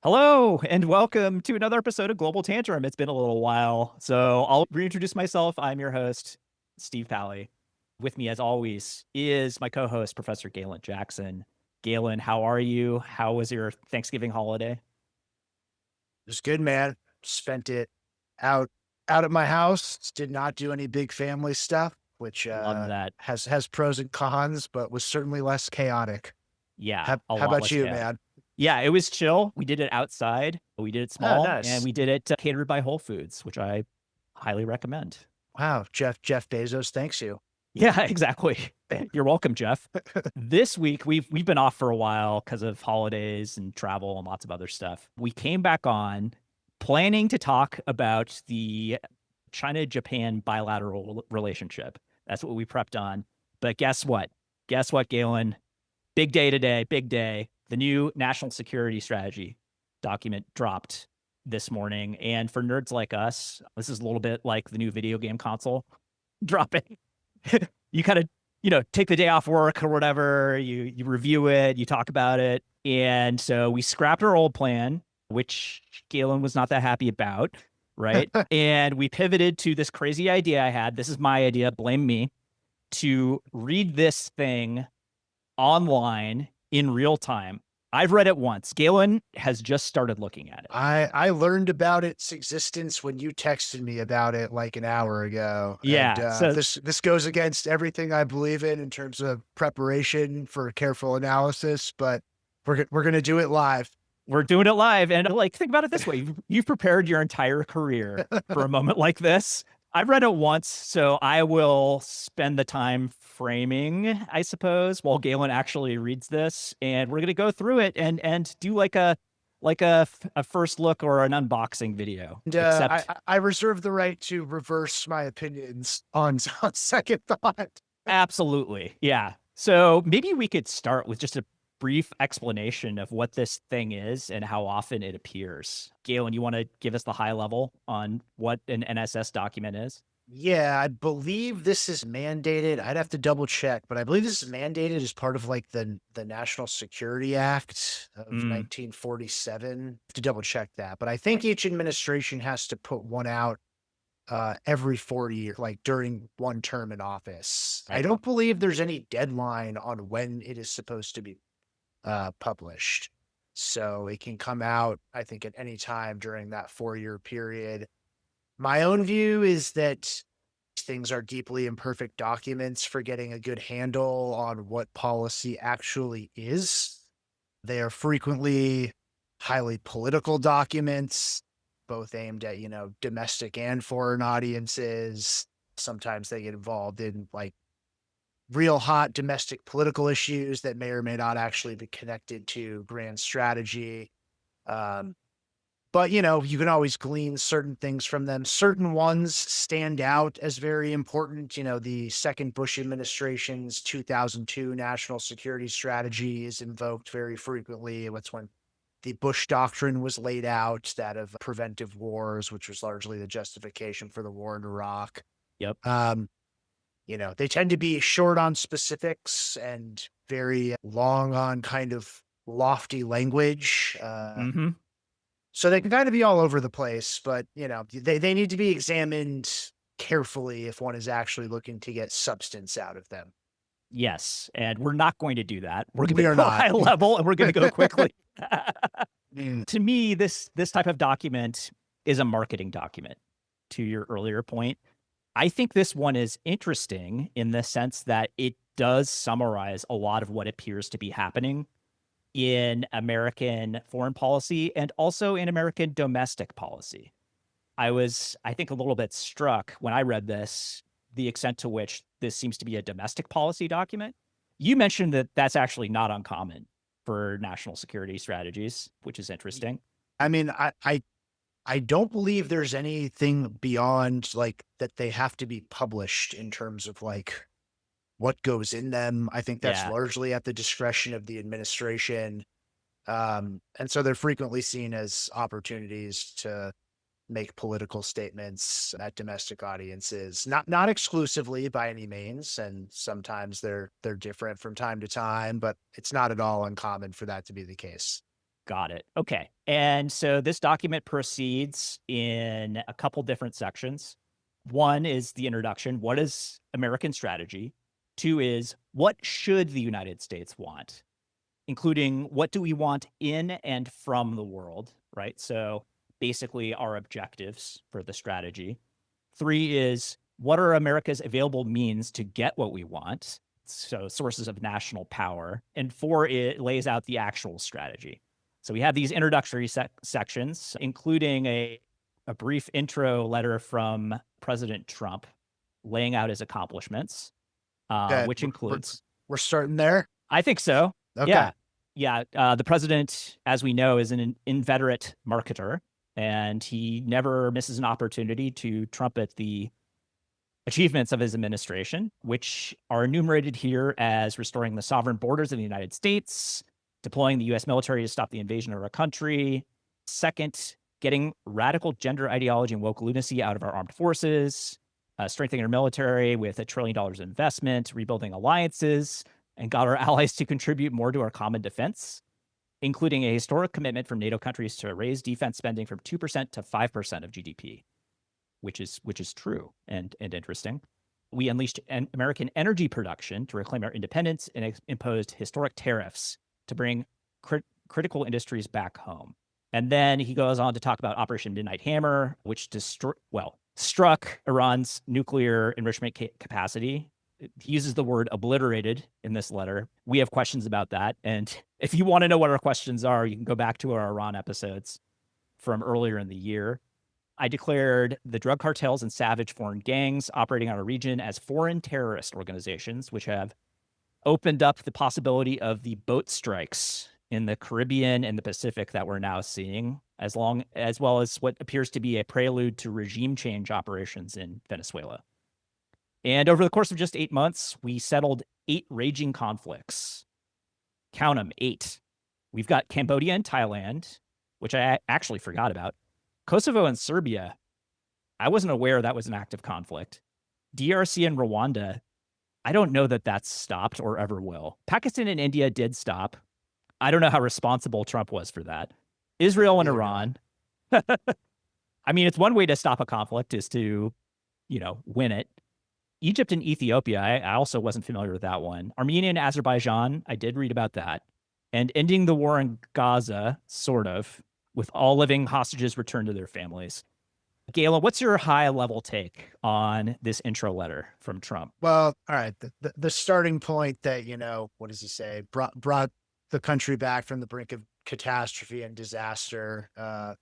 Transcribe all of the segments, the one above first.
Hello and welcome to another episode of Global Tantrum. It's been a little while, so I'll reintroduce myself. I'm your host, Steve Pally. With me, as always, is my co-host, Professor Galen Jackson. Galen, how are you? How was your Thanksgiving holiday? It was good, man. Spent it out out at my house. Did not do any big family stuff, which Love that. has pros and cons, but was certainly less chaotic. Yeah, How a how lot about less you, chaotic. man? Yeah, it was chill. We did it outside. We did it Oh, small, and nice. we did it catered by Whole Foods, which I highly recommend. Wow, Jeff Bezos thanks you. Yeah, exactly. You're welcome, Jeff. This week we've been off for a while because of holidays and travel and lots of other stuff. We came back on planning to talk about the China-Japan bilateral relationship. That's what we prepped on. But guess what? Guess what, Galen? Big day today, big day. The new national security strategy document dropped this morning. And for nerds like us, this is a little bit like the new video game console dropping. You kind of, take the day off work or whatever, you review it, you talk about it. And so we scrapped our old plan, which Galen was not that happy about, right? And we pivoted to this crazy idea I had. This is my idea, blame me, to read this thing online in real time. I've read it once. Galen has just started looking at it. I learned about its existence when you texted me about it like an hour ago, and Yeah. So this goes against everything I believe in terms of preparation for careful analysis, but we're gonna do it live. we're doing it live. And like, think about it this way. You've prepared your entire career for a moment like this. I've read it once, so I will spend the time framing, I suppose, while Galen actually reads this, and we're gonna go through it and do like a first look or an unboxing video. And, Except, I reserve the right to reverse my opinions on on second thought. absolutely, yeah. So maybe we could start with just a brief explanation of what this thing is and how often it appears. Galen, you want to give us the high level on what an NSS document is? Yeah, I believe this is mandated. I'd have to double check, but I believe this is mandated as part of like the National Security Act of Mm, 1947. To double check that, but I think each administration has to put one out every 4 years, like during one term in office. I right. don't believe there's any deadline on when it is supposed to be published. So it can come out, I think, at any time during that 4 year period. My own view is that things are deeply imperfect documents for getting a good handle on what policy actually is. They are frequently highly political documents, both aimed at, domestic and foreign audiences. Sometimes they get involved in like real hot domestic political issues that may or may not actually be connected to grand strategy. Um, but you can always glean certain things from them. Certain ones stand out as very important. The second Bush administration's 2002 national security strategy is invoked very frequently. It's when the Bush doctrine was laid out, that of preventive wars, which was largely the justification for the war in Iraq. Yep. Um, they tend to be short on specifics and very long on kind of lofty language. Hmm. So they can kind of be all over the place, but they need to be examined carefully if one is actually looking to get substance out of them. Yes. And we're not going to do that. We're going We to are go not. high level and we're going to go quickly. Mm. To me, this type of document is a marketing document. To your earlier point, I think this one is interesting in the sense that it does summarize a lot of what appears to be happening in American foreign policy and also in American domestic policy. I was, I think, a little bit struck when I read this, the extent to which this seems to be a domestic policy document. You mentioned that that's actually not uncommon for national security strategies, which is interesting. I mean, I don't believe there's anything beyond like that they have to be published in terms of like what goes in them. I think that's Yeah. largely at the discretion of the administration. And so they're frequently seen as opportunities to make political statements at domestic audiences, not exclusively by any means, and sometimes they're different from time to time, but it's not at all uncommon for that to be the case. Got it. Okay. And so this document proceeds in a couple different sections. One is the introduction. What is American strategy? Two is what should the United States want, including what do we want in and from the world, right? So basically our objectives for the strategy. Three is what are America's available means to get what we want? So sources of national power. And four, it lays out the actual strategy. So we have these introductory sections, including a brief intro letter from President Trump laying out his accomplishments, Okay, which includes. We're starting there. I think so. Okay. Yeah. Yeah. The president, as we know, is an inveterate marketer, and he never misses an opportunity to trumpet the achievements of his administration, which are enumerated here as restoring the sovereign borders of the United States, deploying the U.S. military to stop the invasion of our country. Second, getting radical gender ideology and woke lunacy out of our armed forces, strengthening our military with $1 trillion in investment, rebuilding alliances, and got our allies to contribute more to our common defense, including a historic commitment from NATO countries to raise defense spending from 2% to 5% of GDP, which is true and interesting. We unleashed American energy production to reclaim our independence and imposed historic tariffs to bring critical industries back home. And then he goes on to talk about Operation Midnight Hammer, which struck Iran's nuclear enrichment capacity. He uses the word obliterated in this letter. We have questions about that. And if you want to know what our questions are, you can go back to our Iran episodes from earlier in the year. I declared the drug cartels and savage foreign gangs operating on our region as foreign terrorist organizations, which have opened up the possibility of the boat strikes in the Caribbean and the Pacific that we're now seeing, as well as what appears to be a prelude to regime change operations in Venezuela. And over the course of just 8 months, we settled 8 raging conflicts. Count them, 8. We've got Cambodia and Thailand, which I actually forgot about. Kosovo and Serbia, I wasn't aware that was an active conflict. DRC and Rwanda, I don't know that that's stopped or ever will. Pakistan and India did stop. I don't know how responsible Trump was for that. Israel and Iran. I mean, it's one way to stop a conflict is to, win it. Egypt and Ethiopia, I also wasn't familiar with that one. Armenia and Azerbaijan, I did read about that. And ending the war in Gaza, sort of, with all living hostages returned to their families. Galen, what's your high-level take on this intro letter from Trump? Well, all right. The starting point that, what does he say? Brought the country back from the brink of catastrophe and disaster.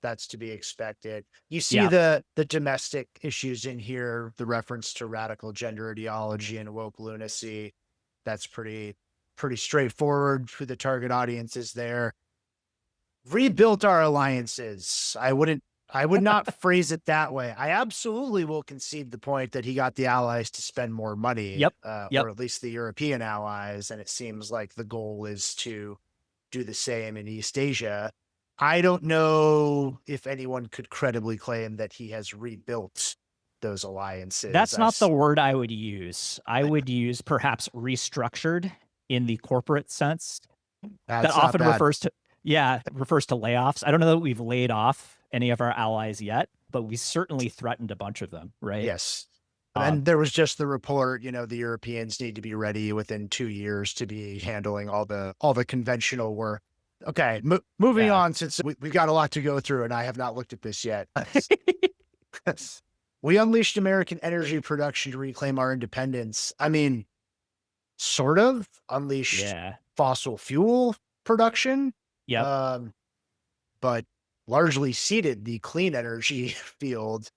That's to be expected. You see the domestic issues in here, the reference to radical gender ideology and woke lunacy. That's pretty straightforward who the target audience is there. Rebuilt our alliances. I would not phrase it that way. I absolutely will concede the point that he got the allies to spend more money, or at least the European allies. And it seems like the goal is to do the same in East Asia. I don't know if anyone could credibly claim that he has rebuilt those alliances. That's not the word I would use. I would use perhaps restructured in the corporate sense. That often refers to layoffs. I don't know that we've laid off any of our allies yet, but we certainly threatened a bunch of them, right? Yes. And there was just the report, the Europeans need to be ready within 2 years to be handling all the conventional work. Okay, moving on, since we've got a lot to go through and I have not looked at this yet. We unleashed American energy production to reclaim our independence. I mean, sort of unleashed fossil fuel production. Yeah. But largely ceded the clean energy field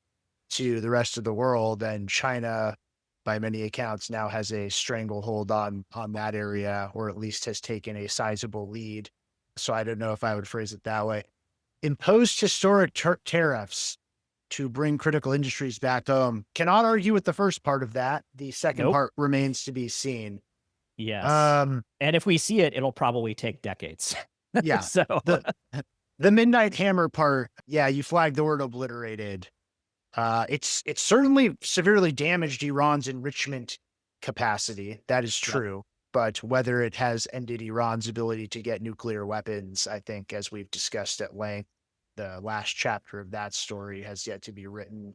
to the rest of the world, and China, by many accounts, now has a stranglehold on that area, or at least has taken a sizable lead. So I don't know if I would phrase it that way. Imposed historic tariffs to bring critical industries back home. Cannot argue with the first part of that. The second part remains to be seen. Yes. And if we see it, it'll probably take decades. Yeah. So the Midnight Hammer part, you flagged the word obliterated. It's certainly severely damaged Iran's enrichment capacity. That is true. but whether it has ended Iran's ability to get nuclear weapons, I think, as we've discussed at length, the last chapter of that story has yet to be written.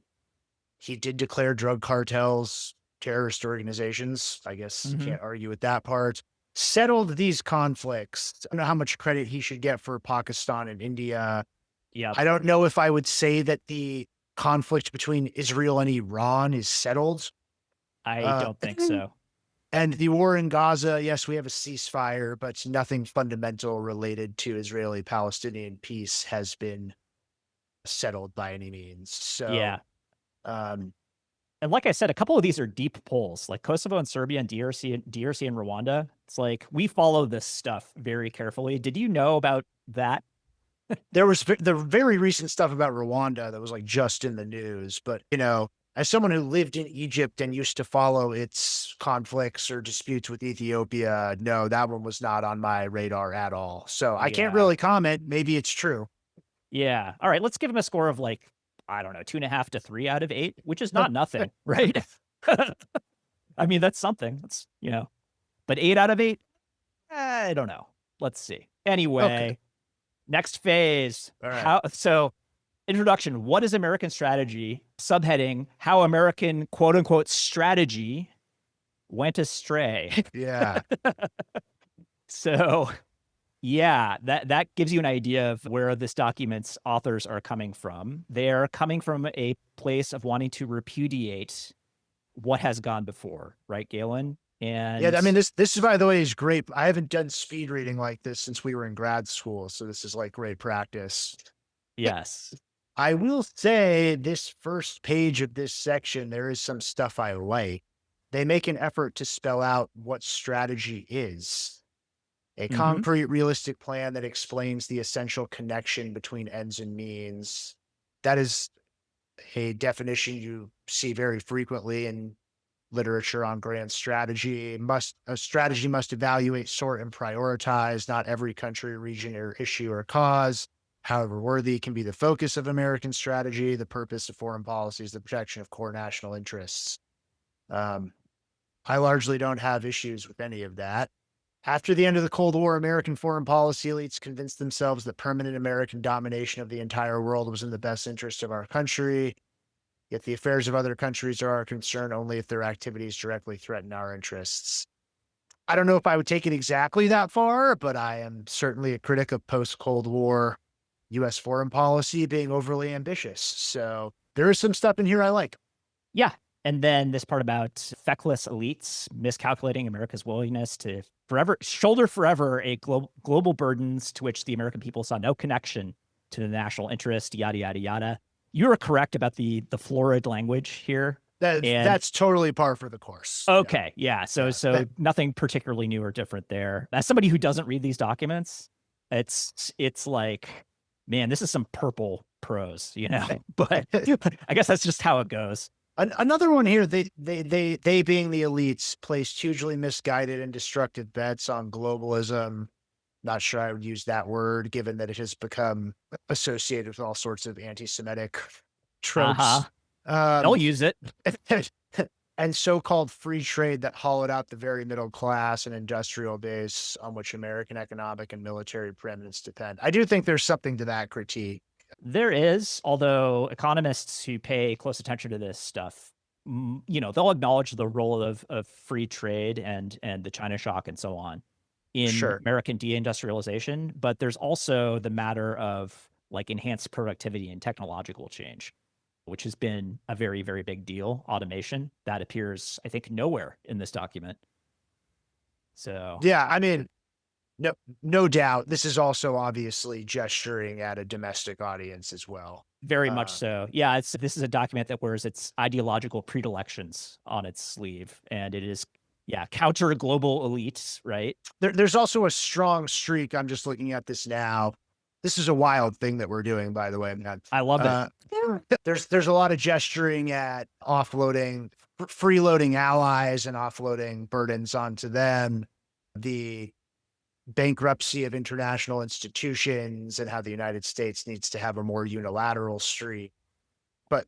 He did declare drug cartels terrorist organizations. I guess you Hmm. can't argue with that part. Settled these conflicts. I don't know how much credit he should get for Pakistan and India. Yep. I don't know if I would say that the conflict between Israel and Iran is settled. I Uh, don't think so. and the war in Gaza, yes, we have a ceasefire, but nothing fundamental related to Israeli Palestinian peace has been settled by any means. So, Yeah. um, And like I said, a couple of these are deep polls, like Kosovo and Serbia and DRC and Rwanda. It's like we follow this stuff very carefully. Did you know about that? there was the very recent stuff about Rwanda that was like just in the news, but as someone who lived in Egypt and used to follow its conflicts or disputes with Ethiopia, no, that one was not on my radar at all. So I can't Yeah. really comment. Maybe it's true. Yeah. All right. Let's give him a score of like, I don't know, 2.5 to 3 out of 8, which is not nothing, right? I mean, that's something. But 8 out of 8, I don't know. Let's see. Okay. Anyway, next phase. All right. Introduction. What is American strategy? Subheading, how American quote unquote strategy went astray. Yeah. So yeah, that gives you an idea of where this document's authors are coming from. They are coming from a place of wanting to repudiate what has gone before, right, Galen? Yeah, And I mean, this is, by the way, is great. I haven't done speed reading like this since we were in grad school, so this is like great practice. yes. I will say this first page of this section, there is some stuff I like. They make an effort to spell out what strategy is. A Hmm. concrete, realistic plan that explains the essential connection between ends and means. That is a definition you see very frequently in literature on grand strategy. A strategy must evaluate, sort, and prioritize. Not every country, region, or issue or cause, however worthy, can be the focus of American strategy. The purpose of foreign policy is the protection of core national interests. Um, I largely don't have issues with any of that. After the end of the Cold War, American foreign policy elites convinced themselves that permanent American domination of the entire world was in the best interest of our country. Yet the affairs of other countries are our concern only if their activities directly threaten our interests. I don't know if I would take it exactly that far, but I am certainly a critic of post-Cold War US foreign policy being overly ambitious. So there is some stuff in here I like. Yeah. And then this part about feckless elites miscalculating America's willingness to shoulder forever a global burdens to which the American people saw no connection to the national interest, yada, yada, yada. You are correct about the florid language here. And That's totally par for the course. okay, yeah. So Yeah. nothing particularly new or different there. As somebody who doesn't read these documents, it's like, man, this is some purple prose, But I guess that's just how it goes. Another one here, they being the elites placed hugely misguided and destructive bets on globalism. Not sure I would use that word, given that it has become associated with all sorts of anti-Semitic tropes. They'll use it. And so-called free trade that hollowed out the very middle class and industrial base on which American economic and military preeminence depend. I do think there's something to that critique. There is, although economists who pay close attention to this stuff, they'll acknowledge the role of free trade and the China shock and so on in Sure. American deindustrialization. But there's also the matter of like enhanced productivity and technological change, which has been a very, very big deal. Automation that appears, I think, nowhere in this document. So yeah, I mean, no doubt. This is also obviously gesturing at a domestic audience as well. very much so. Yeah, this is a document that wears its ideological predilections on its sleeve, and it is, yeah, counter global elites, right? There's also a strong streak. I'm just looking at this now. This is a wild thing that we're doing, by the way. I love it. There's a lot of gesturing at offloading, freeloading allies and offloading burdens onto them. The bankruptcy of international institutions and how the United States needs to have a more unilateral streak. But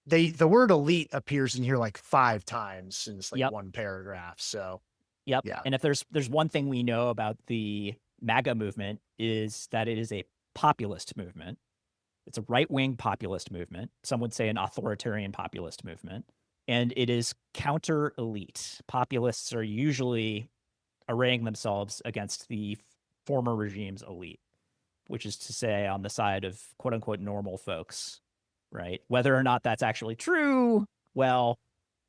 the word elite appears in here like 5 times in this like Yep. one paragraph. So Yep. Yeah. And if there's one thing we know about the MAGA movement is that it is a populist movement. It's a right-wing populist movement. Some would say an authoritarian populist movement. And it is counter-elite. Populists are usually arraying themselves against the former regime's elite, which is to say on the side of quote unquote normal folks, right? Whether or not that's actually true, well,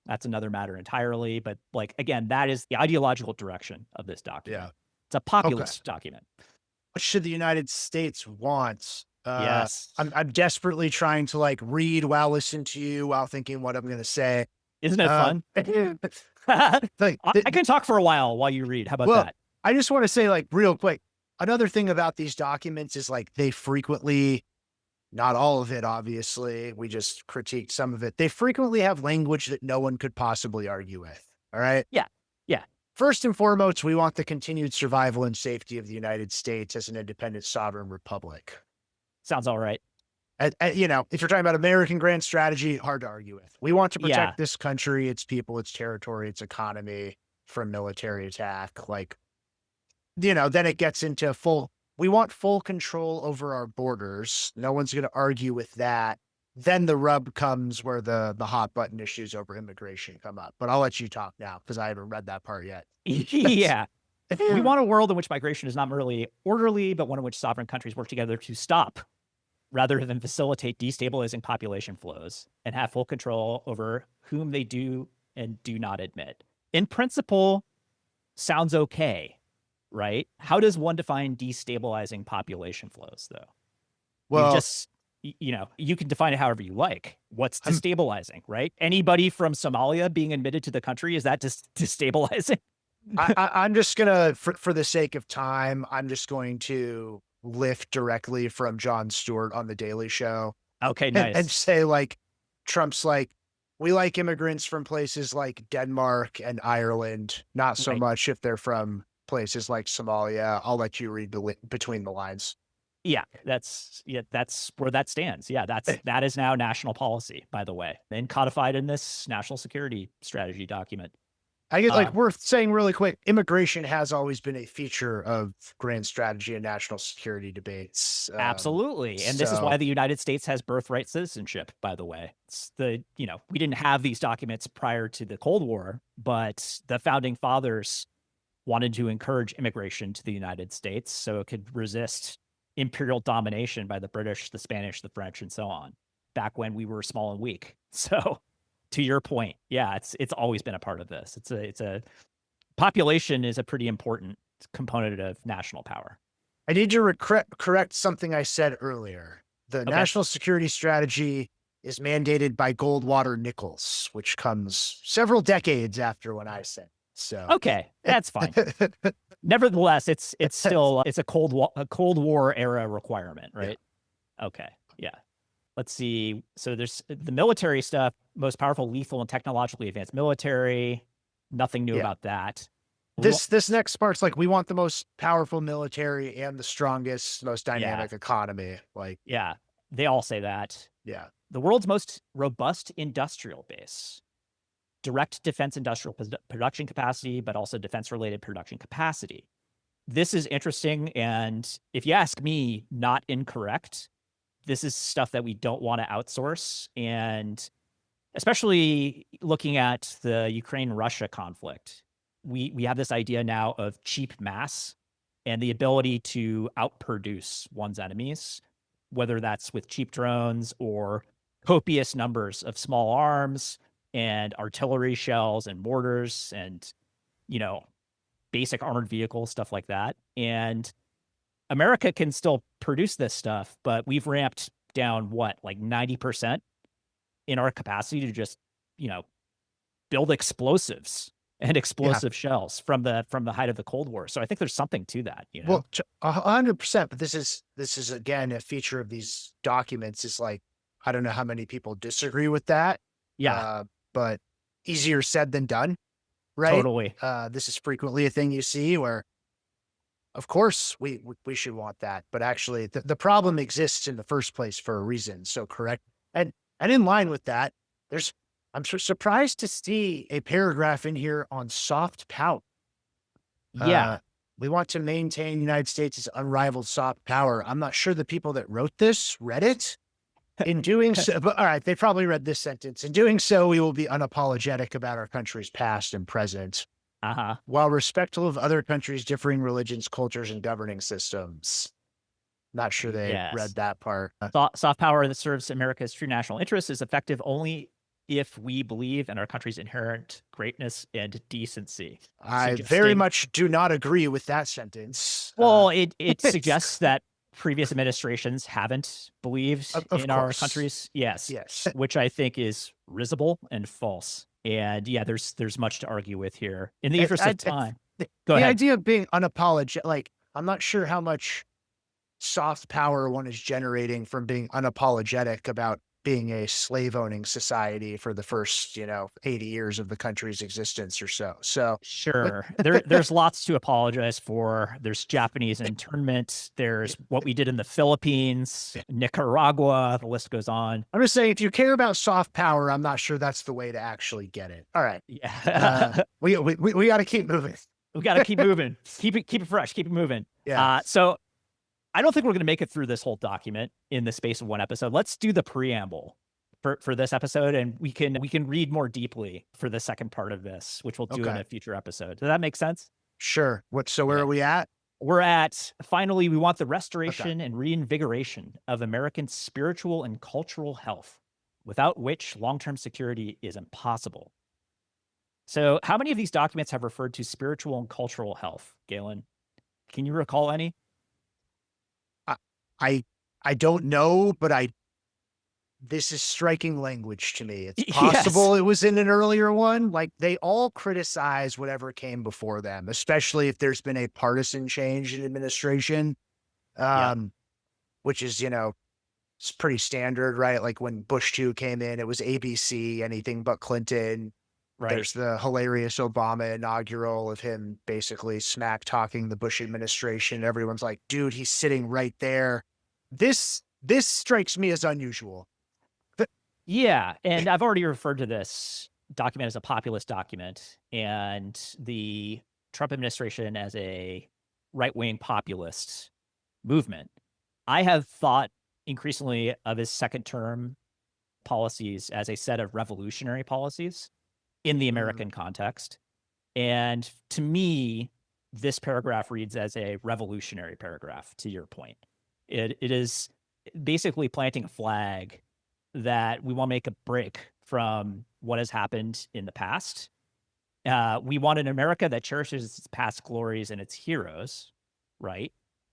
that's another matter entirely. But like, again, that is the ideological direction of this document. Yeah. It's a populist document. What should the United States want? Yes. I'm desperately trying to like read while listening to you while thinking what I'm going to say. Isn't it fun? Like, I can talk for a while you read. How about well, that? I just want to say like real quick, another thing about these documents is like they frequently, not all of it, obviously, we just critiqued some of it. They frequently have language that no one could possibly argue with. All right. Yeah. Yeah. First and foremost, we want the continued survival and safety of the United States as an independent sovereign republic. Sounds all right. You know, if you're talking about American grand strategy, hard to argue with. We want to protect Yeah. this country, its people, its territory, its economy from military attack. Like, you know, then it gets into we want full control over our borders. No one's going to argue with that. Then the rub comes where the hot button issues over immigration come up. But I'll let you talk now because I haven't read that part yet. Yeah. We want a world in which migration is not merely orderly, but one in which sovereign countries work together to stop rather than facilitate destabilizing population flows and have full control over whom they do and do not admit. In principle, sounds okay, right? How does one define destabilizing population flows, though? Well, you know, you can define it however you like. What's destabilizing, right? Anybody from Somalia being admitted to the country, is that destabilizing? I'm just gonna, for the sake of time, I'm just going to lift directly from Jon Stewart on The Daily Show. Okay, nice. And say like, Trump's like, we like immigrants from places like Denmark and Ireland, not so much if they're from places like Somalia. I'll let you read between the lines. Yeah, that's where that stands. Yeah, that is now national policy, by the way, and codified in this national security strategy document. I guess like worth saying really quick, immigration has always been a feature of grand strategy and national security debates. Absolutely. And this is why the United States has birthright citizenship, by the way. It's we didn't have these documents prior to the Cold War, but the founding fathers wanted to encourage immigration to the United States so it could resist imperial domination by the British, the Spanish, the French, and so on, back when we were small and weak. So to your point, yeah, it's always been a part of this. It's a population is a pretty important component of national power. I need to correct something I said earlier. The national security strategy is mandated by Goldwater Nichols, which comes several decades after when I said. So okay, that's fine. Nevertheless, it's still it's a Cold War era requirement, right? Yeah. Okay, yeah. Let's see. So there's the military stuff, most powerful, lethal, and technologically advanced military. Nothing new about that. This next part's like, we want the most powerful military and the strongest, most dynamic economy. Like, yeah, they all say that. Yeah. The world's most robust industrial base. Direct defense industrial production capacity, but also defense-related production capacity. This is interesting, and if you ask me, not incorrect. This is stuff that we don't want to outsource, and especially looking at the Ukraine-Russia conflict, we have this idea now of cheap mass and the ability to outproduce one's enemies, whether that's with cheap drones or copious numbers of small arms and artillery shells and mortars and, basic armored vehicles, stuff like that. And America can still produce this stuff, but we've ramped down like 90% in our capacity to just, build explosives and explosive shells from the height of the Cold War. So I think there's something to that. Well, 100%. But this is again a feature of these documents. Is like, I don't know how many people disagree with that. Yeah. But easier said than done, right? Totally. This is frequently a thing you see where, of course, we should want that, but actually the problem exists in the first place for a reason. So correct. And in line with that, I'm surprised to see a paragraph in here on soft power. Yeah. We want to maintain the United States' unrivaled soft power. I'm not sure the people that wrote this read it. In doing so, but all right, they probably read this sentence. In doing so, we will be unapologetic about our country's past and present, Uh-huh. while respectful of other countries' differing religions, cultures, and governing systems. Not sure they Yes. read that part. Soft power that serves America's true national interests is effective only if we believe in our country's inherent greatness and decency, I very suggesting much do not agree with that sentence. well, it suggests that previous administrations haven't believed of in our course, country's yes, yes. which I think is risible and false. And yeah, there's much to argue with here. In the interest of time, go The ahead. idea of being unapologetic, like I'm not sure how much soft power one is generating from being unapologetic about being a slave owning society for the first, 80 years of the country's existence or so. So, but Sure. There's lots to apologize for. There's Japanese internment. There's what we did in the Philippines, Nicaragua. The list goes on. I'm just saying, if you care about soft power, I'm not sure that's the way to actually get it. All right. Yeah. We got to keep moving. We got to keep moving. Keep it fresh. Keep it moving. Yeah. So I don't think we're going to make it through this whole document in the space of one episode. Let's do the preamble for this episode, and we can read more deeply for the second part of this, which we'll do in Okay. a future episode. Does that make sense? Sure. So where Okay. are we at? We're at finally, we want the restoration and reinvigoration of American spiritual and cultural health, without which long-term security is impossible. So, how many of these documents have referred to spiritual and cultural health, Galen? Can you recall any? I I don't know, but this is striking language to me. It's Yes. possible it was in an earlier one. Like they all criticize whatever came before them, especially if there's been a partisan change in administration. Yeah. Which is, it's pretty standard, right? Like when Bush 2 came in, it was ABC, anything but Clinton. Right. There's the hilarious Obama inaugural of him basically smack talking the Bush administration. Everyone's like, dude, he's sitting right there. This strikes me as unusual. Yeah, and I've already referred to this document as a populist document, and the Trump administration as a right-wing populist movement. I have thought increasingly of his second term policies as a set of revolutionary policies in the American context. And to me, this paragraph reads as a revolutionary paragraph, to your point. It is basically planting a flag that we want to make a break from what has happened in the past. We want an America that cherishes its past glories and its heroes, right?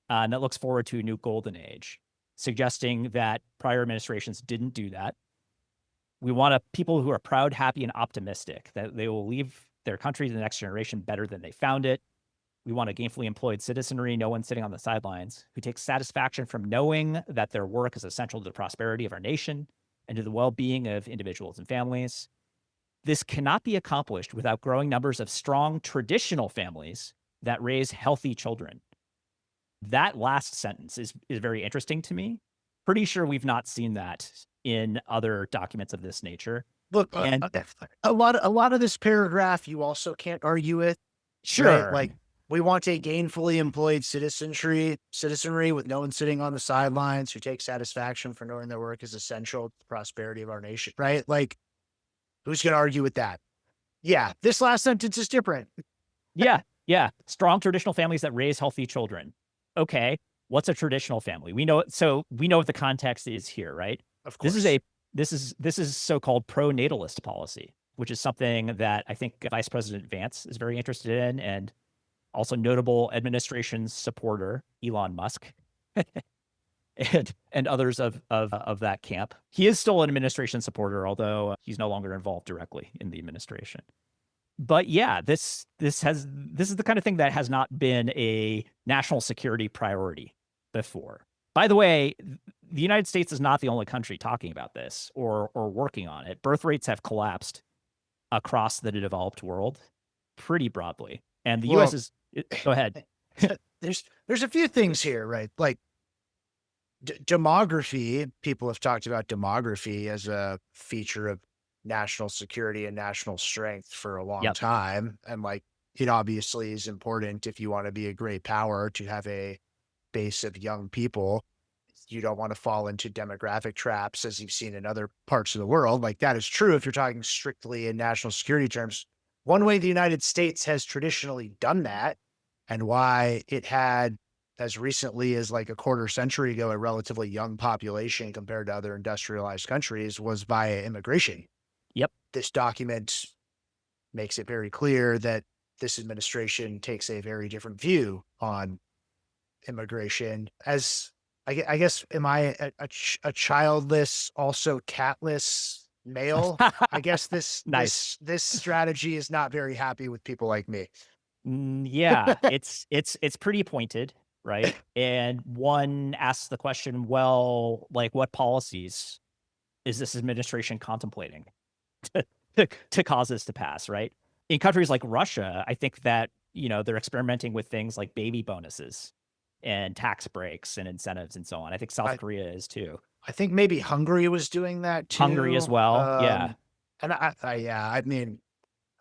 And that looks forward to a new golden age, suggesting that prior administrations didn't do that. We want people who are proud, happy, and optimistic, that they will leave their country to the next generation better than they found it. We want a gainfully employed citizenry, no one sitting on the sidelines, who takes satisfaction from knowing that their work is essential to the prosperity of our nation and to the well-being of individuals and families. This cannot be accomplished without growing numbers of strong traditional families that raise healthy children. That last sentence is very interesting to me. Pretty sure we've not seen that in other documents of this nature. Look, And a lot of this paragraph you also can't argue with. sure, Right? Like we want a gainfully employed citizenry with no one sitting on the sidelines who takes satisfaction for knowing their work is essential to the prosperity of our nation. Right? Like, who's going to argue with that? Yeah, this last sentence is different. yeah, strong traditional families that raise healthy children. Okay, what's a traditional family? We know what the context is here, right? Of course, This is so-called pro-natalist policy, which is something that I think Vice President Vance is very interested in, and also notable administration supporter Elon Musk and others of that camp. He is still an administration supporter, although he's no longer involved directly in the administration. But yeah, this is the kind of thing that has not been a national security priority before. By the way, the United States is not the only country talking about this or working on it. Birth rates have collapsed across the developed world pretty broadly. And the US is go ahead. there's a few things here, right? Like demography, people have talked about demography as a feature of national security and national strength for a long Yep. time. And like, it obviously is important if you want to be a great power to have a base of young people. You don't want to fall into demographic traps as you've seen in other parts of the world. Like that is true if you're talking strictly in national security terms. One way the United States has traditionally done that, and why it had as recently as like a quarter century ago a relatively young population compared to other industrialized countries, was via immigration. Yep. This document makes it very clear that this administration takes a very different view on immigration. As I guess, am I a childless, also catless male? I guess Nice. this strategy is not very happy with people like me. Yeah, it's pretty pointed, right? And one asks the question, well, like what policies is this administration contemplating to, to cause this to pass, right? In countries like Russia, I think that, they're experimenting with things like baby bonuses and tax breaks and incentives and so on. I think South I Korea is too. I think maybe Hungary was doing that Hungary as too. well. Yeah. And yeah, I mean,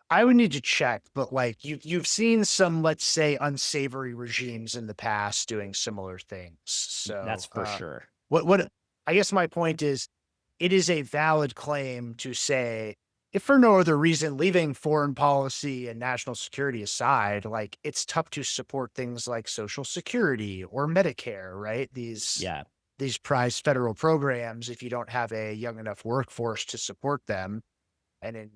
I would need to check, but like you've seen some, let's say, unsavory regimes in the past doing similar things. That's So for sure. what I guess my point is, it is a valid claim to say, if for no other reason, leaving foreign policy and national security aside, like it's tough to support things like Social Security or Medicare, right? Yeah. These prized federal programs, if you don't have a young enough workforce to support them. And in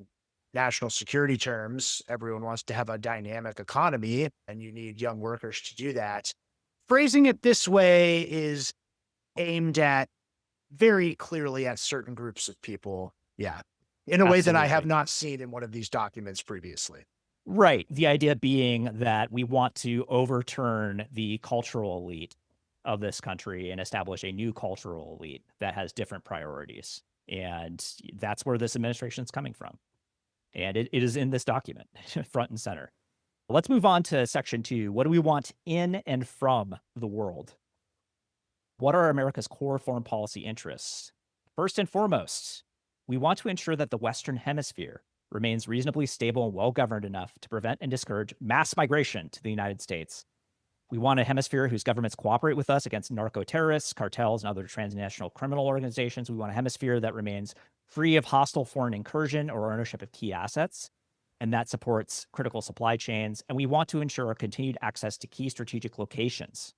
national security terms, everyone wants to have a dynamic economy, and you need young workers to do that. Phrasing it this way is aimed at very clearly at certain groups of people. Yeah. In a way that I have Absolutely. not seen in one of these documents previously. Right. The idea being that we want to overturn the cultural elite of this country and establish a new cultural elite that has different priorities. And that's where this administration is coming from. And it is in this document, front and center. Let's move on to section 2. What do we want in and from the world? What are America's core foreign policy interests? First and foremost, we want to ensure that the Western Hemisphere remains reasonably stable and well-governed enough to prevent and discourage mass migration to the United States. We want a hemisphere whose governments cooperate with us against narco-terrorists, cartels, and other transnational criminal organizations. We want a hemisphere that remains free of hostile foreign incursion or ownership of key assets, and that supports critical supply chains. And we want to ensure our continued access to key strategic locations.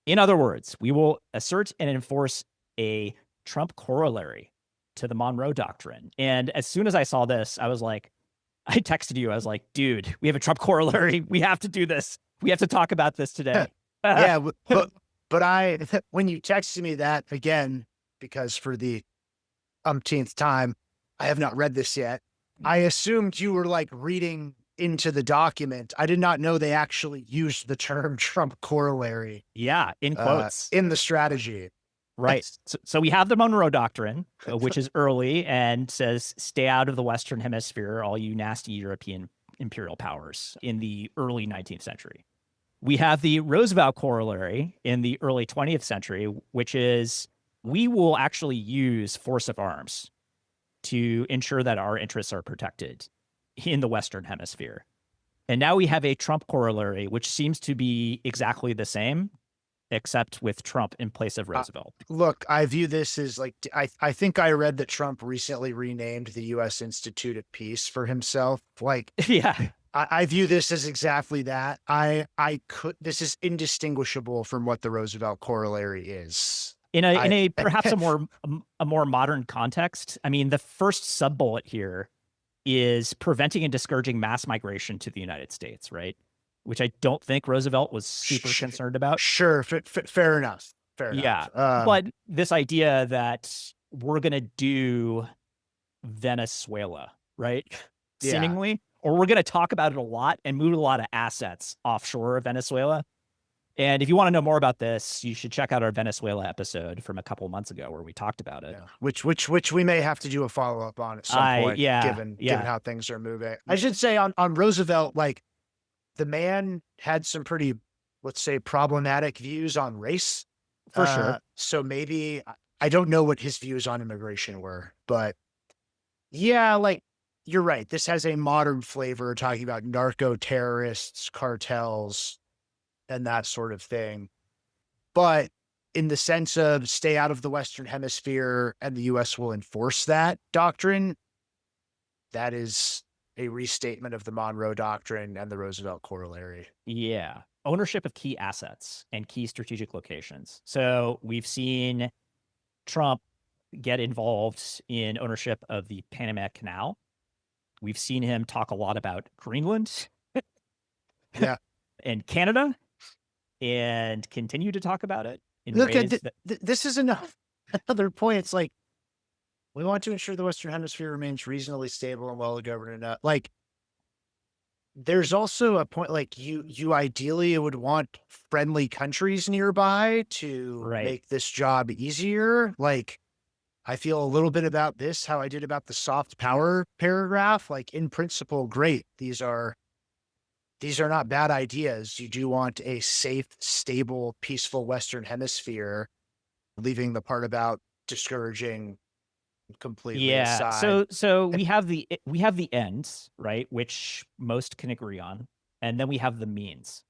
In other words, we will assert and enforce a Trump corollary to the Monroe Doctrine. And as soon as I saw this, I texted you, I was like, dude, we have a Trump corollary. We have to do this. We have to talk about this today. Yeah, but when you texted me that again, because for the umpteenth time, I have not read this yet. I assumed you were like reading into the document. I did not know they actually used the term Trump corollary. Yeah, in quotes. In the strategy. Right. So we have the Monroe Doctrine, which is early and says, stay out of the Western Hemisphere, all you nasty European imperial powers, in the early 19th century. We have the Roosevelt corollary in the early 20th century, which is, we will actually use force of arms to ensure that our interests are protected in the Western Hemisphere. And now we have a Trump corollary, which seems to be exactly the same, except with Trump in place of Roosevelt. Look, I view this as like, I think I read that Trump recently renamed the U.S. Institute of Peace for himself. Like, yeah, I view this as exactly that. This is indistinguishable from what the Roosevelt corollary is. In a perhaps a more modern context. I mean, the first sub bullet here is preventing and discouraging mass migration to the United States, right? Which I don't think Roosevelt was super concerned about. Sure, fair enough. Fair yeah, enough. But this idea that we're going to do Venezuela, right? Yeah. Seemingly, or we're going to talk about it a lot and move a lot of assets offshore of Venezuela. And if you want to know more about this, you should check out our Venezuela episode from a couple months ago where we talked about it. Yeah. Which we may have to do a follow-up on at some point, given how things are moving. I should say on Roosevelt, like, the man had some pretty, let's say, problematic views on race. For sure. So maybe, I don't know what his views on immigration were, but yeah, like, you're right. This has a modern flavor talking about narco terrorists, cartels, and that sort of thing. But in the sense of stay out of the Western Hemisphere and the US will enforce that doctrine, that is a restatement of the Monroe Doctrine and the Roosevelt Corollary. Yeah. Ownership of key assets and key strategic locations. So we've seen Trump get involved in ownership of the Panama Canal. We've seen him talk a lot about Greenland Yeah. and Canada and continue to talk about it in Look at ways that, this is another point. It's like we want to ensure the Western Hemisphere remains reasonably stable and well governed. Like there's also a point like you ideally would want friendly countries nearby to right. make this job easier. Like I feel a little bit about this, how I did about the soft power paragraph. Like in principle, great. These are not bad ideas. You do want a safe, stable, peaceful Western Hemisphere, leaving the part about discouraging completely Yeah. aside. So And we have the ends, right, which most can agree on, and then we have the means,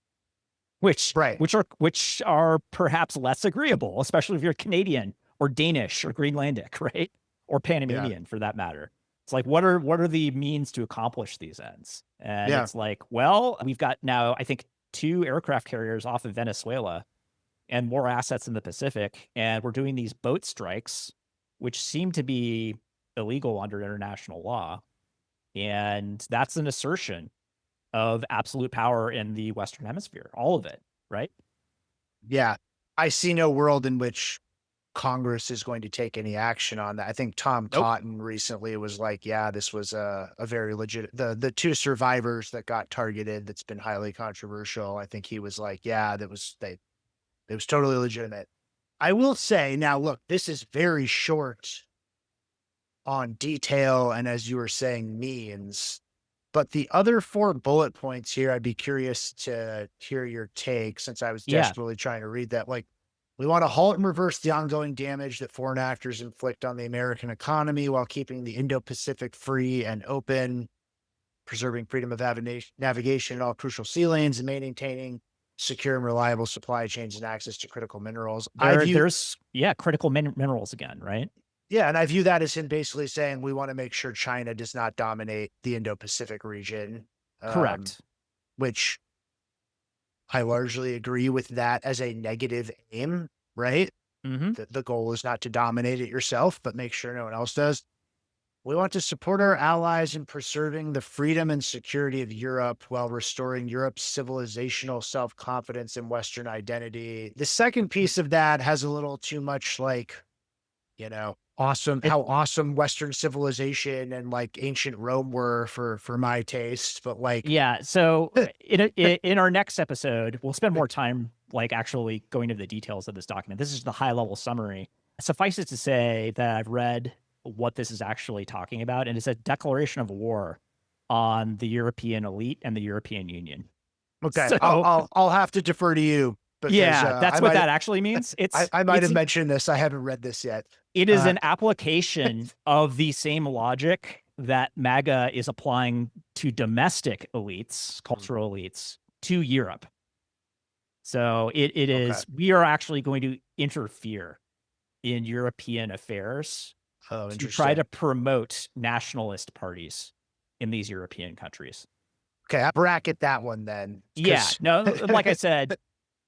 which right. which are perhaps less agreeable, especially if you're Canadian or Danish or Greenlandic, right? Or Yeah. Panamanian for that matter. It's like what are the means to accomplish these ends? And Yeah. it's like, well, we've got now I think 2 aircraft carriers off of Venezuela and more assets in the Pacific, and we're doing these boat strikes which seem to be illegal under international law. And that's an assertion of absolute power in the Western Hemisphere, all of it, right? Yeah. I see no world in which Congress is going to take any action on that. I think Tom Nope. Cotton recently was like, yeah, this was a very legit the 2 survivors that got targeted that's been highly controversial. I think he was like, yeah, it was totally legitimate. I will say now, look, this is very short on detail and as you were saying, means. But the other 4 bullet points here, I'd be curious to hear your take since I was Yeah, desperately trying to read that. Like, we want to halt and reverse the ongoing damage that foreign actors inflict on the American economy while keeping the Indo-Pacific free and open, preserving freedom of navigation in all crucial sea lanes, and maintaining secure and reliable supply chains and access to critical minerals. there's critical minerals again, right? Yeah, and I view that as him basically saying we want to make sure China does not dominate the Indo-Pacific region, um, Correct. which I largely agree with that as a negative aim, right? Mm-hmm. The goal is not to dominate it yourself, but make sure no one else does. We want to support our allies in preserving the freedom and security of Europe while restoring Europe's civilizational self-confidence and Western identity. The second piece of that has a little too much like, awesome, It how awesome Western civilization and like ancient Rome were for my taste, but like, Yeah. So in our next episode, we'll spend more time like actually going into the details of this document. This is the high level summary. Suffice it to say that I've read what this is actually talking about, and it's a declaration of war on the European elite and the European Union. okay, So I'll have to defer to you because yeah, that's what that actually means. I might have mentioned this. I haven't read this yet. It is Uh, an application of the same logic that MAGA is applying to domestic elites, cultural elites, to Europe. So it okay. is, we are actually going to interfere in European affairs Oh, to try to interesting. promote nationalist parties in these European countries. Okay, I bracket that one then, Yeah, because no, like I said,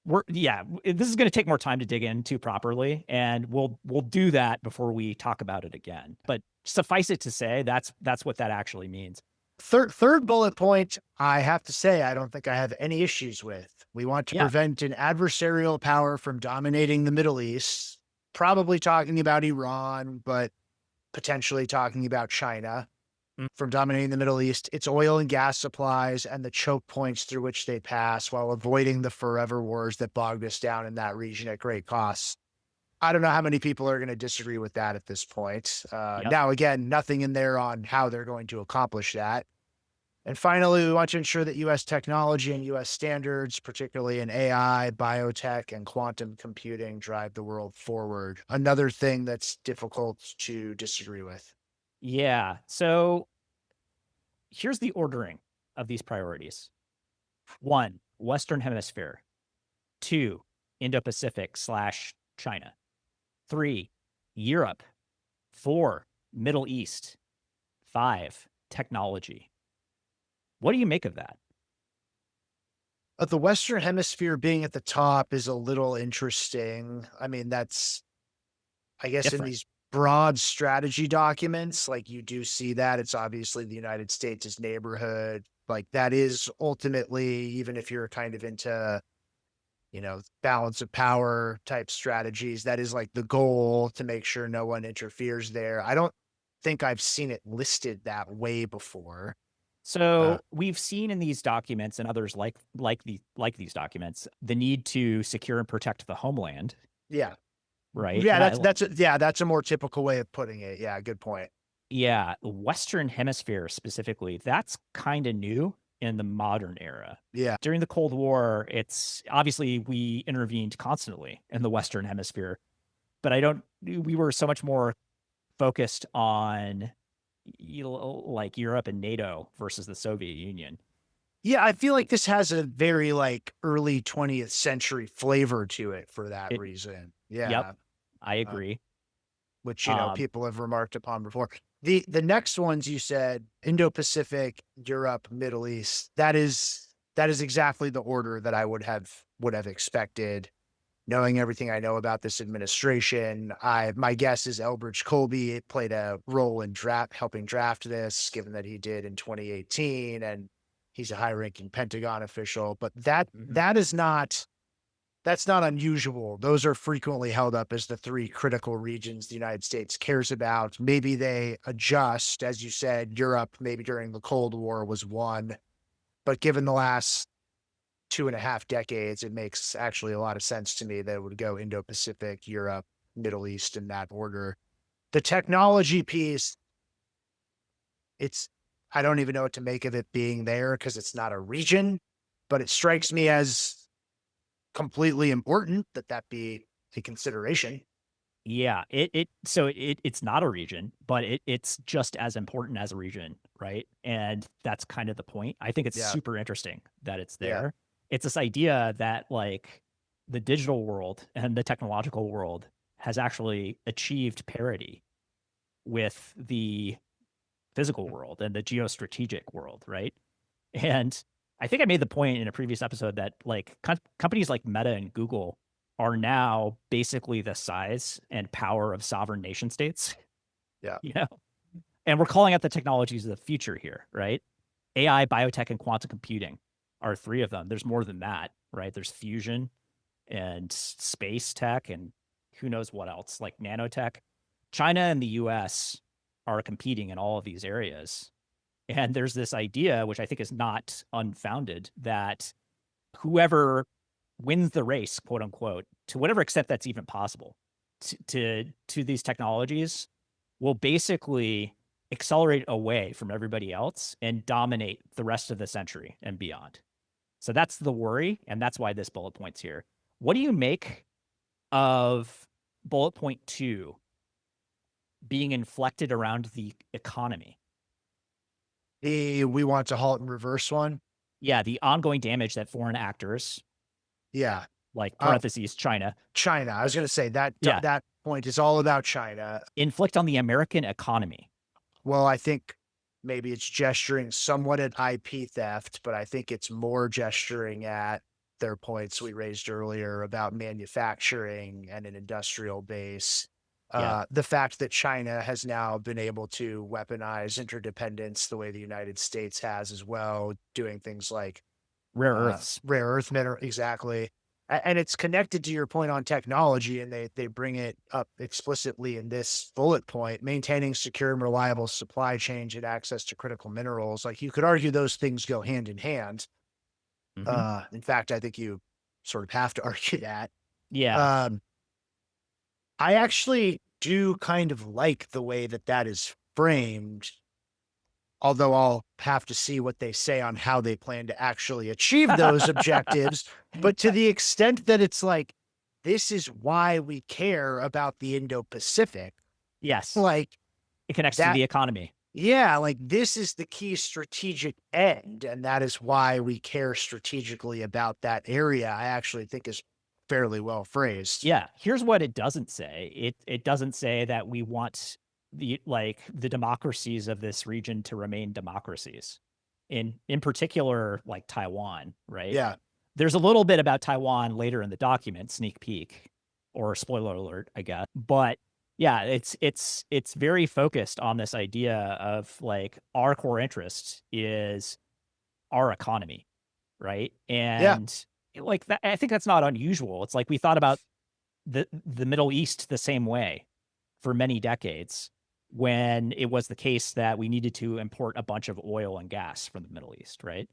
this is going to take more time to dig into properly, and we'll do that before we talk about it again. But suffice it to say, that's what that actually means. third bullet point, I have to say, I don't think I have any issues with. We want to Yeah, prevent an adversarial power from dominating the Middle East, probably talking about Iran, but potentially talking about China mm, from dominating the Middle East, its oil and gas supplies and the choke points through which they pass while avoiding the forever wars that bogged us down in that region at great costs. I don't know how many people are going to disagree with that at this point. yep, Now, again, nothing in there on how they're going to accomplish that. And finally, we want to ensure that US technology and US standards, particularly in AI, biotech, and quantum computing, drive the world forward. Another thing that's difficult to disagree with. yeah. So here's the ordering of these priorities. 1, Western Hemisphere. 2, Indo-Pacific/China. 3, Europe. 4, Middle East. 5, technology. What do you make of that? The Western Hemisphere being at the top is a little interesting. I mean, that's, I guess, in Different. these broad strategy documents, like you do see that it's obviously the United States' neighborhood. Like that is ultimately, even if you're kind of into, balance of power type strategies, that is like the goal to make sure no one interferes there. I don't think I've seen it listed that way before. Uh, So we've seen in these documents and others like these documents the need to secure and protect the homeland, yeah. right? Yeah, And that's a more typical way of putting it. Yeah, good point. yeah, the Western Hemisphere specifically, that's kind of new in the modern era. Yeah. During the Cold War, it's obviously we intervened constantly in the Western Hemisphere, but we were so much more focused on like Europe and NATO versus the Soviet Union. Yeah, I feel like this has a very like early 20th century flavor to it for that It, reason. yep, Yeah. I Uh, agree. which, Um, people have remarked upon before. The next ones you said Indo-Pacific, Europe, Middle East. That is exactly the order that I would have expected. Knowing everything I know about this administration, my guess is Elbridge Colby played a role in helping draft this, given that he did in 2018, and he's a high-ranking Pentagon official. But mhm. that's not unusual. Those are frequently held up as the three critical regions the United States cares about. Maybe they adjust, as you said. Europe, maybe during the Cold War, was one, but given the last 2.5 decades, it makes actually a lot of sense to me that it would go Indo-Pacific, Europe, Middle East in that order. The technology piece, it's I don't even know what to make of it being there because it's not a region, but it strikes me as completely important that that be a consideration. Yeah, it's not a region, but it's just as important as a region, right? And that's kind of the point. I think it's Yeah, super interesting that it's yeah, there. It's this idea that like the digital world and the technological world has actually achieved parity with the physical world and the geostrategic world, right? And I think I made the point in a previous episode that like companies like Meta and Google are now basically the size and power of sovereign nation states, yeah. you know? And we're calling out the technologies of the future here, right? AI, biotech, and quantum computing are three of them. There's more than that, right? There's fusion and space tech and who knows what else, like nanotech. China and the US are competing in all of these areas. And there's this idea, which I think is not unfounded, that whoever wins the race, quote unquote, to whatever extent that's even possible, to these technologies, will basically accelerate away from everybody else and dominate the rest of the century and beyond. So that's the worry, and that's why this bullet point's here. What do you make of bullet point 2 being inflected around the economy? The we want to halt and reverse one. Yeah, the ongoing damage that foreign actors, Yeah. like Uh, parentheses, China, China. I was going to say that yeah, that point is all about China. inflict on the American economy. Well, I think maybe it's gesturing somewhat at IP theft, but I think it's more gesturing at their points we raised earlier about manufacturing and an industrial base. Yeah, The fact that China has now been able to weaponize interdependence the way the United States has as well, doing things like rare earths. rare earth mineral, exactly. And it's connected to your point on technology, and they bring it up explicitly in this bullet point: maintaining secure and reliable supply chains and access to critical minerals. Like you could argue those things go hand in hand. Hmm. In fact, I think you sort of have to argue that. Yeah, Um, I actually do kind of like the way that that is framed, although I'll have to see what they say on how they plan to actually achieve those objectives. But to the extent that it's like, this is why we care about the Indo-Pacific, yes, like it connects to that, the economy. Yeah, like this is the key strategic end, and that is why we care strategically about that area. I actually think is fairly well phrased. Yeah, here's what it doesn't say. It doesn't say that we want the democracies of this region to remain democracies. In particular, like Taiwan, right? Yeah, There's a little bit about Taiwan later in the document, sneak peek or spoiler alert, I guess. But yeah, it's very focused on this idea of like our core interest is our economy, right? yeah, And like that, I think that's not unusual. It's like we thought about the Middle East the same way for many decades when it was the case that we needed to import a bunch of oil and gas from the Middle East, right?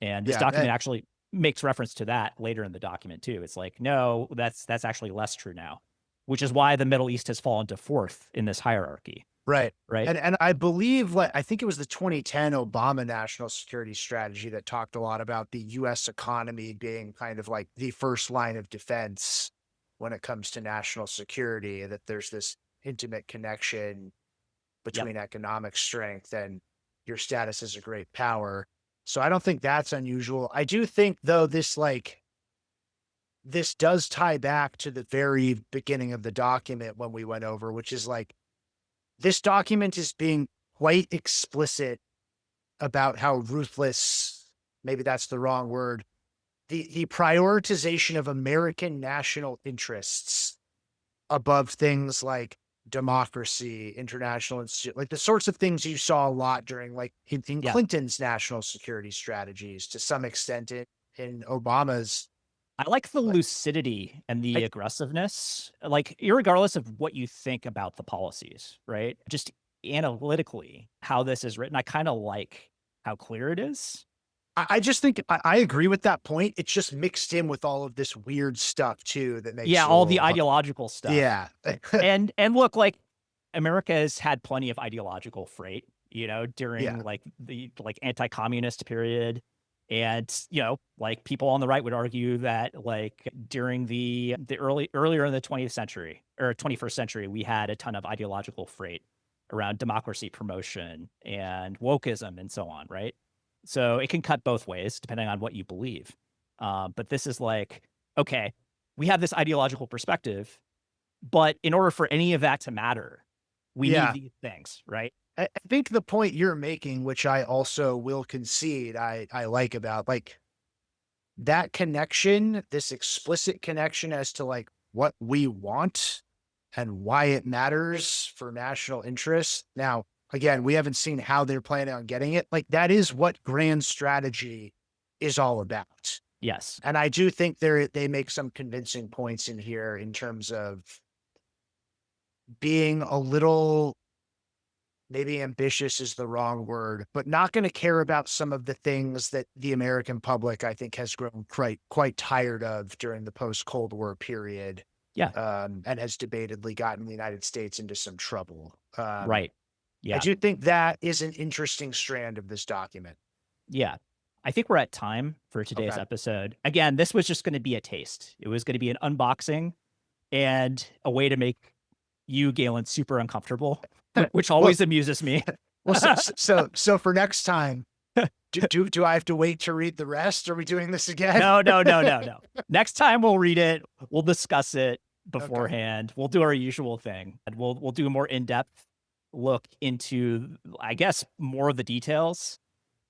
And this yeah. document actually makes reference to that later in the document too. It's like, no, that's actually less true now, which is why the Middle East has fallen to fourth in this hierarchy, Right. right? And I believe like I think it was the 2010 Obama national security strategy that talked a lot about the US economy being kind of like the first line of defense when it comes to national security, that there's this intimate connection Yep. between economic strength and your status as a great power. So I don't think that's unusual. I do think though this does tie back to the very beginning of the document when we went over, which is like this document is being quite explicit about how ruthless, maybe that's the wrong word, the prioritization of American national interests above things like democracy, international like the sorts of things you saw a lot during like in Yeah. Clinton's national security strategies, to some extent in Obama's. I like the Like, lucidity and the I, aggressiveness, like, irregardless of what you think about the policies, right? Just analytically, how this is written, I kinda like how clear it is. I just think I agree with that point. It's just mixed in with all of this weird stuff too that makes Yeah, it a all the little ideological stuff. yeah. And look, like, America has had plenty of ideological freight, Yeah. during, like, the, like, anti-communist period, and, like, people on the right would argue that, like, during the earlier in the 20th century or 21st century, we had a ton of ideological freight around democracy promotion and wokeism and so on, right? So, it can cut both ways depending on what you believe. But this is like, okay, we have this ideological perspective, but in order for any of that to matter, we need Yeah. these things, right? I think the point you're making, which I also will concede, I like about like that connection, this explicit connection as to like what we want and why it matters for national interests. Now, again, we haven't seen how they're planning on getting it. Like that is what grand strategy is all about. Yes. And I do think they make some convincing points in here in terms of being a little, maybe ambitious is the wrong word, but not going to care about some of the things that the American public, I think, has grown quite tired of during the post Cold War period, Yeah. and has debatedly gotten the United States into some trouble. Right. I Yeah. do think that is an interesting strand of this document. Yeah. I think we're at time for today's Okay. episode. Again, this was just going to be a taste. It was going to be an unboxing and a way to make you, Galen, super uncomfortable, which Well, always amuses me. well, so for next time, do I have to wait to read the rest? Are we doing this again? No, no, no, no, no. Next time we'll read it. We'll discuss it Okay. beforehand. We'll do our usual thing, and we'll do a more in-depth look into, I guess, more of the details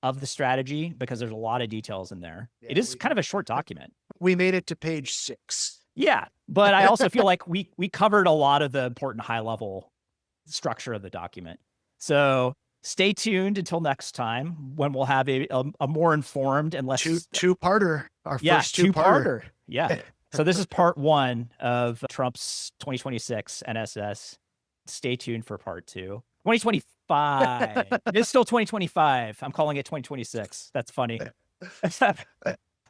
of the strategy because there's a lot of details in there. Yeah, It is kind of a short document. we made it to page 6. Yeah, but I also feel like we covered a lot of the important high-level structure of the document. So stay tuned until next time when we'll have a more informed and less Two-parter. Our yeah, first two-parter. two-parter. Yeah. So this is part 1 of Trump's 2026 NSS. Stay tuned for part 2. 2025. It's still 2025. I'm calling it 2026. That's funny.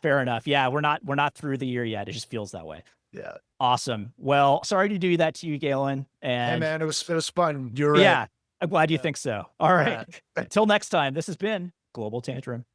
Fair enough. Yeah, we're not through the year yet. It just feels that way. Yeah. Awesome. Well, sorry to do that to you, Galen. Hey And man, it was fun. You're right. yeah, I'm glad you Yeah. think so. All right. Until next time, this has been Global Tantrum.